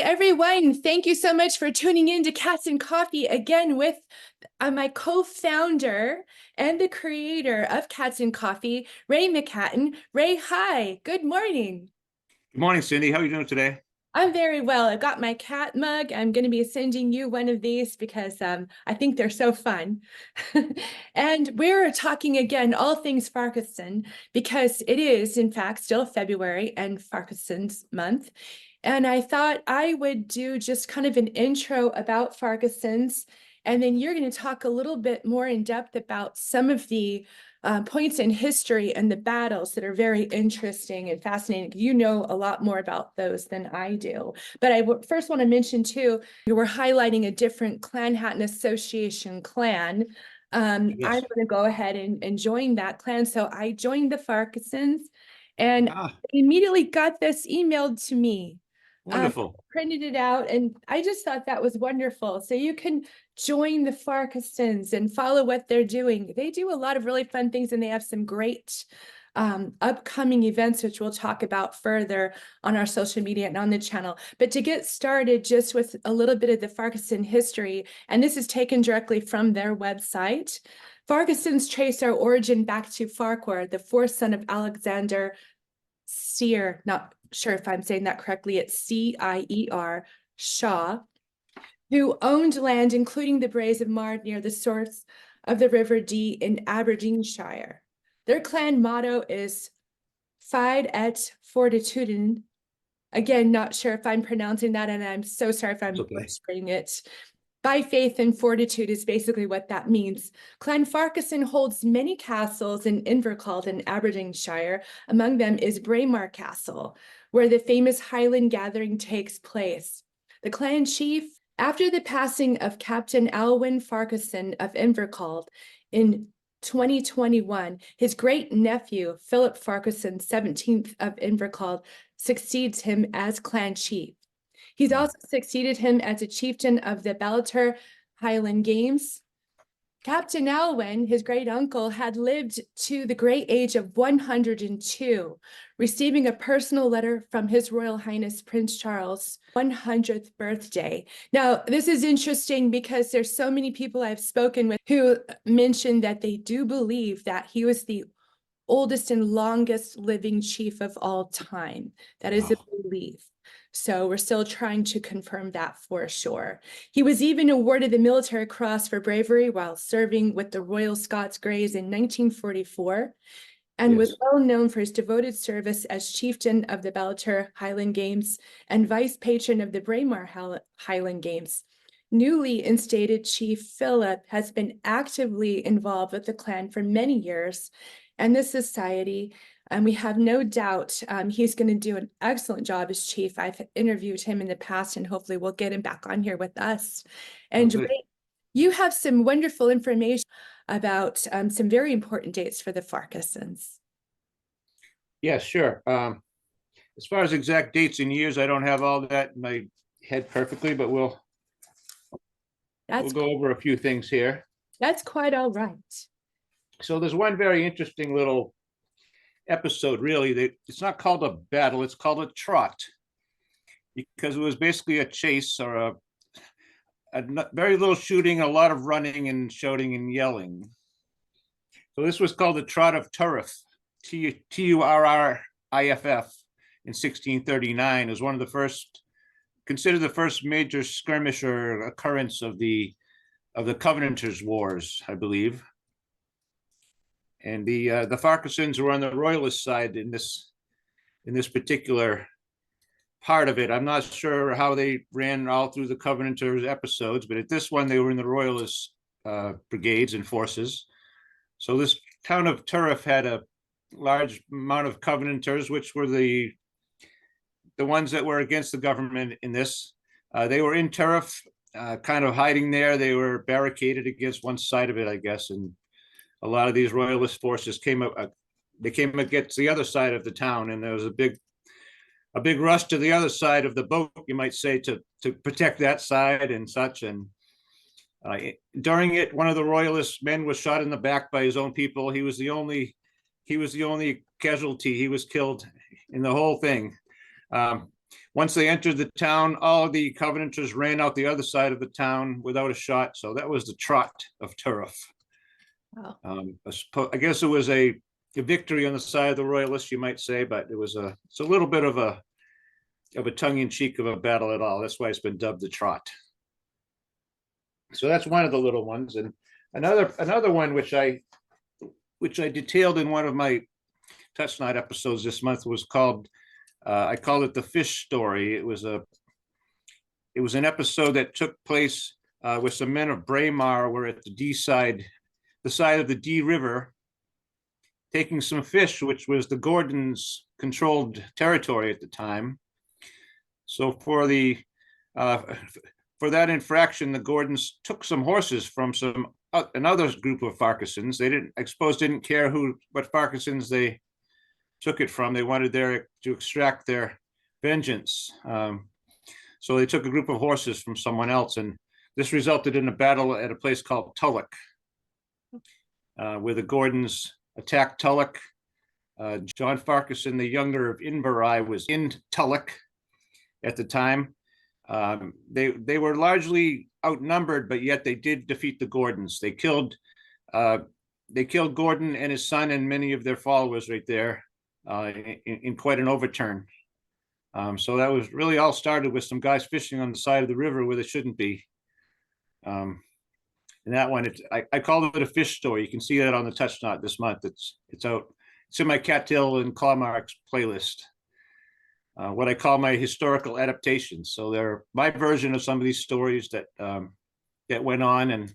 everyone. Thank you so much for tuning in to Cats and Coffee again with my co-founder and the creator of Cats and Coffee, Ray McHatton. Ray, hi. Good morning. Good morning, Cindy. How are you doing today? I'm very well. I've got my cat mug. I'm going to be sending you one of these because I think they're so fun. And we're talking again, all things Farquharson, because it is, in fact, still February and Farquharson's month. And I thought I would do just kind of an intro about Farquharson's, and then you're going to talk a little bit more in depth about some of the points in history and the battles that are very interesting and fascinating. You know a lot more about those than I do. But I first want to mention too, we're highlighting a different Clan Chattan Association clan. I'm going to go ahead and join that clan. So I joined the Farquharsons and immediately got this emailed to me. Wonderful. Printed it out, and I just thought that was wonderful. So you can join the Farquharsons and follow what they're doing. They do a lot of really fun things, and they have some great upcoming events, which we'll talk about further on our social media and on the channel. But to get started just with a little bit of the Farquharson history, and this is taken directly from their website. Farquharsons trace our origin back to Farquhar, the fourth son of Alexander Sear, not sure if I'm saying that correctly, it's C-I-E-R, Shaw, who owned land including the Braes of Mard near the source of the River Dee in Aberdeenshire. Their clan motto is Fide et Fortitudine. Again, not sure if I'm pronouncing that, and I'm so sorry if I'm butchering it. By faith and fortitude is basically what that means. Clan Farquharson holds many castles in Inverclyde in Aberdeenshire. Among them is Braemar Castle, where the famous Highland Gathering takes place. The clan chief, after the passing of Captain Alwyn Farquharson of Inverclyde in 2021, his great-nephew, Philip Farquharson, 17th of Inverclyde, succeeds him as clan chief. He's also succeeded him as a chieftain of the Ballater Highland Games. Captain Alwyn, his great uncle, had lived to the great age of 102, receiving a personal letter from His Royal Highness Prince Charles' 100th birthday. Now, this is interesting because there's so many people I've spoken with who mentioned that they do believe that he was the oldest and longest living chief of all time. That is a belief. So we're still trying to confirm that for sure. He was even awarded the Military Cross for bravery while serving with the Royal Scots Greys in 1944, and was well known for his devoted service as chieftain of the Ballater Highland Games and vice patron of the Braemar Highland Games. Newly instated Chief Philip has been actively involved with the clan for many years and the society. And we have no doubt he's going to do an excellent job as chief. I've interviewed him in the past, and hopefully we'll get him back on here with us. And Ray, you have some wonderful information about some very important dates for the Farquharsons. Yeah, sure. As far as exact dates and years, I don't have all that in my head perfectly, but we'll go over a few things here. That's quite all right. So there's one very interesting little episode, really. It's not called a battle, it's called a trot, because it was basically a chase or a very little shooting, a lot of running and shouting and yelling. So this was called the Trot of Turriff, Turriff, in 1639. It was one of the first, considered the first major skirmish or occurrence of the Covenanters' Wars, I believe. And the Farquharsons were on the royalist side in this particular part of it. I'm not sure how they ran all through the Covenanters episodes, but at this one they were in the royalist brigades and forces. So this town of Turriff had a large amount of Covenanters, which were the ones that were against the government in this. They were in Turriff, kind of hiding there. They were barricaded against one side of it, I guess, and a lot of these royalist forces came up. They came against the other side of the town, and there was a big rush to the other side of the boat, you might say, to protect that side and such. And during it, one of the royalist men was shot in the back by his own people. He was the only casualty. He was killed in the whole thing. once they entered the town, all the Covenanters ran out the other side of the town without a shot. So that was the Trot of Turf. Wow. I guess it was a victory on the side of the Royalists, you might say, but it's a little bit of a tongue-in-cheek of a battle at all. That's why it's been dubbed the Trot. So that's one of the little ones. And another one which I detailed in one of my Touch Knot episodes this month was called, I called it the Fish Story. It was an episode that took place with some men of Braemar were at the side of the Dee River, taking some fish, which was the Gordons' controlled territory at the time. So for that infraction, the Gordons took some horses from another group of Farquharsons. They didn't care what Farquharsons they took it from. They wanted to extract their vengeance. So they took a group of horses from someone else, and this resulted in a battle at a place called Tulloch, where the Gordons attacked Tulloch. John Farquharson, the younger of Inverrye, was in Tulloch at the time. They were largely outnumbered, but yet they did defeat the Gordons. They killed Gordon and his son and many of their followers right there in quite an overturn. So that was really all started with some guys fishing on the side of the river where they shouldn't be. And that one, I called it a fish story. You can see that on the Touch Knot this month. It's out. It's in my Cattail and Clawmarks playlist. What I call my historical adaptations. So they're my version of some of these stories that went on, and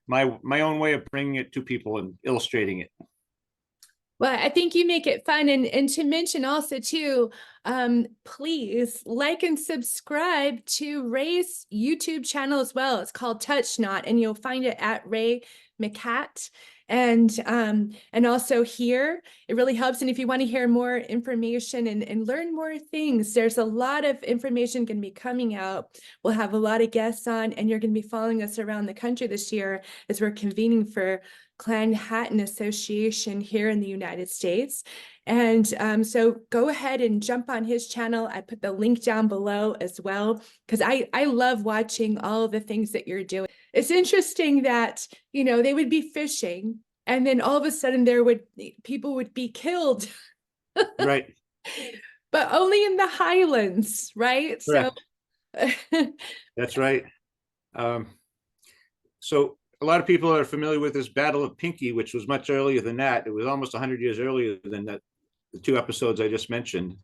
my own way of bringing it to people and illustrating it. Well, I think you make it fun. And to mention also too, please like and subscribe to Ray's YouTube channel as well. It's called Touch Knot, and you'll find it at Ray McHatton. And also here, it really helps. And if you want to hear more information and learn more things, there's a lot of information going to be coming out. We'll have a lot of guests on, and you're going to be following us around the country this year as we're convening for Clan Chattan Association here in the United States. And so go ahead and jump on his channel. I put the link down below as well, because I love watching all of the things that you're doing. It's interesting that, you know, they would be fishing and then all of a sudden people would be killed. Right. But only in the Highlands, right? Correct. So That's right. So a lot of people are familiar with this Battle of Pinkie, which was much earlier than that. It was almost 100 years earlier than that, the two episodes I just mentioned.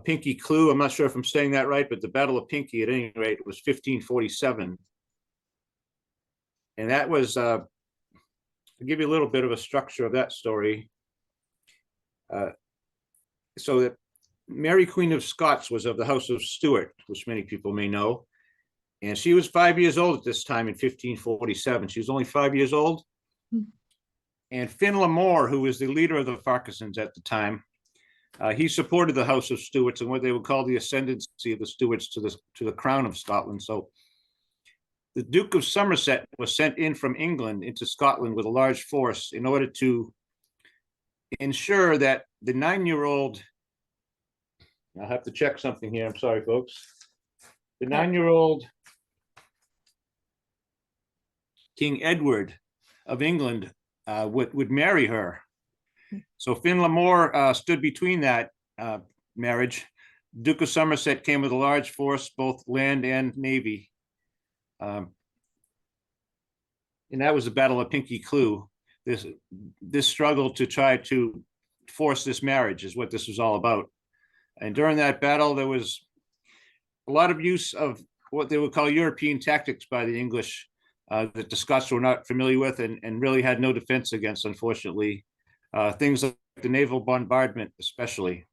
Pinkie Cleugh, I'm not sure if I'm saying that right, but the Battle of Pinkie, at any rate, was 1547. And that was, I'll give you a little bit of a structure of that story. So that Mary Queen of Scots was of the House of Stuart, which many people may know. And she was 5 years old at this time in 1547. She was only 5 years old. And Finn Lamore, who was the leader of the Farquharsons at the time, he supported the House of Stuarts and what they would call the ascendancy of the Stuarts to the crown of Scotland. So the Duke of Somerset was sent in from England into Scotland with a large force in order to ensure that the 9-year-old, I'll have to check something here. I'm sorry, folks. The 9-year-old King Edward of England would marry her. So Finn Lamore stood between that marriage. Duke of Somerset came with a large force, both land and navy. And that was the Battle of Pinkie Cleugh. This struggle to try to force this marriage is what this was all about. And during that battle, there was a lot of use of what they would call European tactics by the English that the Scots were not familiar with and really had no defense against, unfortunately. Things like the naval bombardment, especially.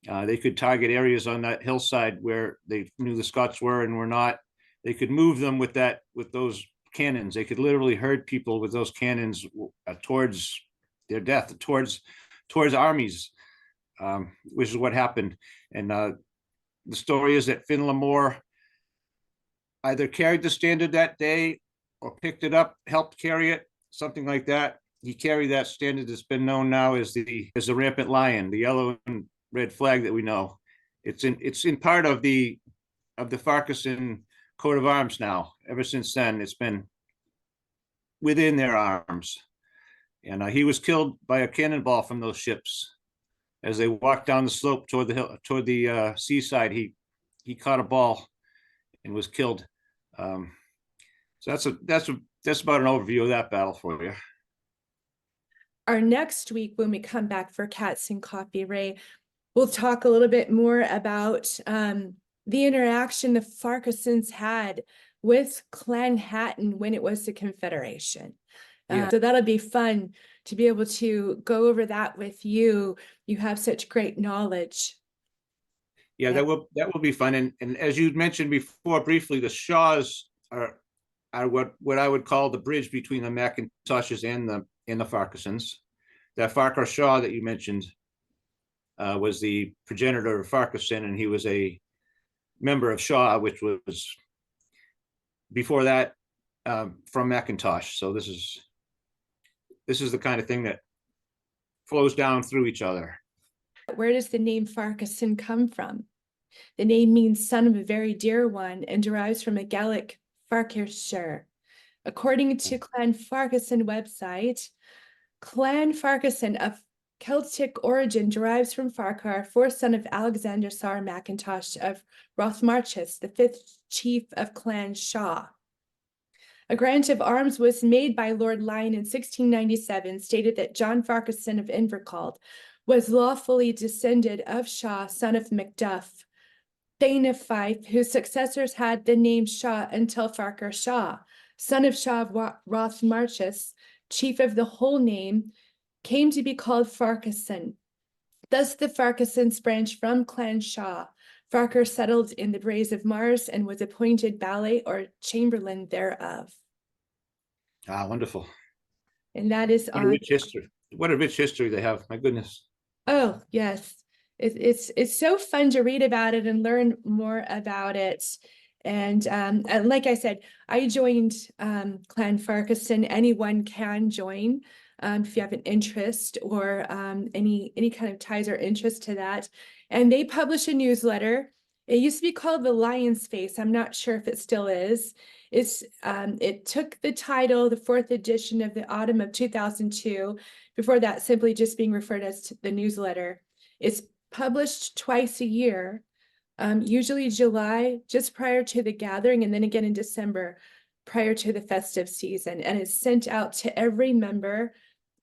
They could target areas on that hillside where they knew the Scots were and were not. They could move them with those cannons. They could literally herd people with those cannons towards their death, towards armies, which is what happened. And the story is that Finn Lamore either carried the standard that day or picked it up, helped carry it, something like that. He carried that standard that's been known now as the rampant lion, the yellow and red flag that we know. it's in part of the Farquharson coat of arms now. Ever since then, it's been within their arms. And he was killed by a cannonball from those ships as they walked down the slope toward the hill, toward the seaside. He caught a ball and was killed. So that's about an overview of that battle for you. Our next week, when we come back for Cats and Coffee, Ray, we'll talk a little bit more about the interaction the Farquharsons had with Clan Chattan when it was the Confederation. Yeah. So that'll be fun to be able to go over that with you. You have such great knowledge. Yeah, that will be fun. And as you mentioned before briefly, the Shaws are what I would call the bridge between the McIntoshes and the Farquharsons. That Farquhar Shaw that you mentioned was the progenitor of Farquharson, and he was a member of Shaw, which was before that from McIntosh. So this is the kind of thing that flows down through each other. Where does the name Farquharson come from? The name means son of a very dear one and derives from a Gaelic Farquharshire. According to Clan Farquharson website, Clan Farquharson of Celtic origin derives from Farquhar, fourth son of Alexander Sar McIntosh of Rothmarchus, the fifth chief of Clan Shaw. A grant of arms was made by Lord Lyon in 1697, stated that John Farquharson of Invercald was lawfully descended of Shaw, son of Macduff, Thane of Fife, whose successors had the name Shaw until Farquhar Shaw, son of Shaw of Rothmarchus, chief of the whole name, came to be called Farquharson. Thus the Farquharsons branched from Clan Shaw. Farquhar settled in the Braes of Mars and was appointed valet or chamberlain thereof. Ah, wonderful. And that is What a rich history. What a rich history they have. My goodness. Oh, yes. It's so fun to read about it and learn more about it. And like I said, I joined Clan Farquharson. Anyone can join if you have an interest or any kind of ties or interest to that. And they publish a newsletter. It used to be called The Lion's Face. I'm not sure if it still is. It took the title, the fourth edition of the autumn of 2002. Before that, simply just being referred as the newsletter. It's published twice a year, usually July, just prior to the gathering, and then again in December, prior to the festive season. And it's sent out to every member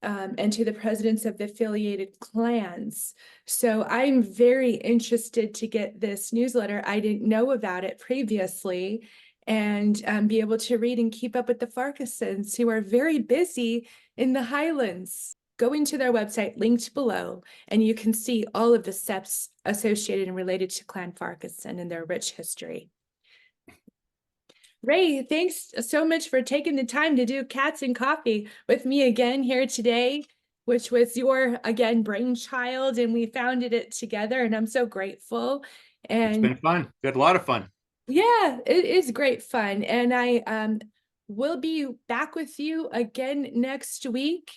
and to the presidents of the affiliated clans. So I'm very interested to get this newsletter. I didn't know about it previously, and be able to read and keep up with the Farquharsons, who are very busy in the Highlands. Go into their website linked below, and you can see all of the steps associated and related to Clan Farquharson and their rich history. Ray, thanks so much for taking the time to do Cats and Coffee with me again here today, which was your, again, brainchild, and we founded it together, and I'm so grateful. And it's been fun. We had a lot of fun. Yeah, it is great fun. And I will be back with you again next week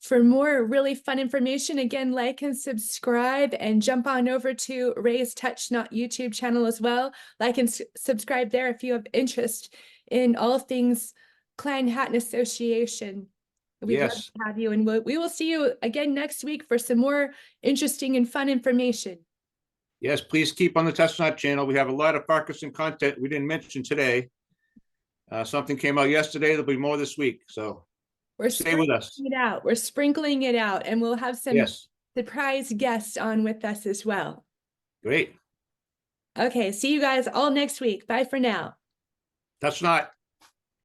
for more really fun information. Again, like and subscribe, and jump on over to Ray's Touch Not YouTube channel as well. Like and subscribe there if you have interest in all things Clan Chattan Association. We'd love to have you, and we will see you again next week for some more interesting and fun information. Yes, please keep on the Touch Not channel. We have a lot of Farquharson content we didn't mention today. Something came out yesterday. There'll be more this week. So stay with us. We're sprinkling it out, and we'll have some surprise guests on with us as well. Great. Okay, see you guys all next week. Bye for now. Touch Not.